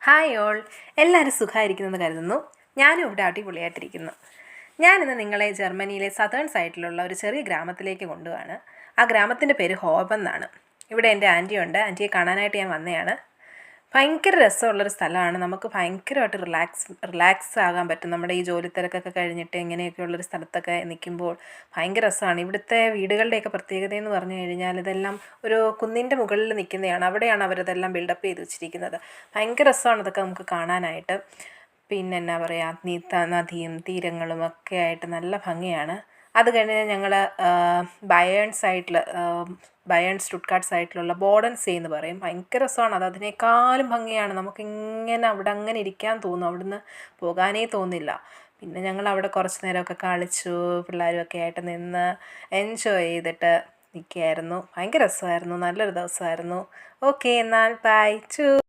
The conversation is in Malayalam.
ഹായ് ഓൾ, എല്ലാവരും സുഖമായിരിക്കുന്നെന്ന് കരുതുന്നു. ഞാനും ഇവിടെ അടിപൊളിയായിട്ടിരിക്കുന്നു. ഞാനിന്ന് നിങ്ങളെ ജർമ്മനിയിലെ സതേൺ സൈഡിലുള്ള ഒരു ചെറിയ ഗ്രാമത്തിലേക്ക് കൊണ്ടുപോവാണ്. ആ ഗ്രാമത്തിൻ്റെ പേര് ഹോബ് എന്നാണ്. ഇവിടെ എൻ്റെ ആൻറ്റിയുണ്ട്. ആൻറ്റിയെ കാണാനായിട്ട് ഞാൻ വന്നതാണ്. ഭയങ്കര രസമുള്ളൊരു സ്ഥലമാണ്. നമുക്ക് ഭയങ്കരമായിട്ട് റിലാക്സ് ആകാൻ പറ്റും. നമ്മുടെ ഈ ജോലി തിരക്കൊക്കെ കഴിഞ്ഞിട്ട് ഇങ്ങനെയൊക്കെയുള്ളൊരു സ്ഥലത്തൊക്കെ നിൽക്കുമ്പോൾ ഭയങ്കര രസമാണ്. ഇവിടുത്തെ വീടുകളുടെയൊക്കെ പ്രത്യേകതയെന്ന് പറഞ്ഞു കഴിഞ്ഞാൽ ഇതെല്ലാം ഒരു കുന്നിൻ്റെ മുകളിൽ നിൽക്കുന്നതാണ്. അവിടെയാണ് അവരിതെല്ലാം ബിൽഡപ്പ് ചെയ്ത് വെച്ചിരിക്കുന്നത്. ഭയങ്കര രസമാണ് ഇതൊക്കെ നമുക്ക് കാണാനായിട്ട്. പിന്നെ എന്നാ പറയുക, നദിയും തീരങ്ങളും ഒക്കെ ആയിട്ട് നല്ല ഭംഗിയാണ്. അത് കഴിഞ്ഞ് ഞങ്ങൾ ബയേൺ സൈഡിൽ ബയേൺ സ്റ്റുട്ട്ഗാർട്ട് സൈഡിലുള്ള ബോഡൻസേ എന്ന് പറയും. ഭയങ്കര രസമാണ്. അതിനേക്കാളും ഭംഗിയാണ്. നമുക്കിങ്ങനെ അവിടെ അങ്ങനെ ഇരിക്കാൻ തോന്നും. അവിടുന്ന് പോകാനേ തോന്നില്ല. പിന്നെ ഞങ്ങൾ അവിടെ കുറച്ച് നേരമൊക്കെ കളിച്ചു, പിള്ളേരുമൊക്കെ ആയിട്ട് നിന്ന് എൻജോയ് ചെയ്തിട്ട് നിൽക്കുകയായിരുന്നു. ഭയങ്കര രസമായിരുന്നു. നല്ലൊരു ദിവസമായിരുന്നു. ഓക്കെ, എന്നാൽ ബൈ.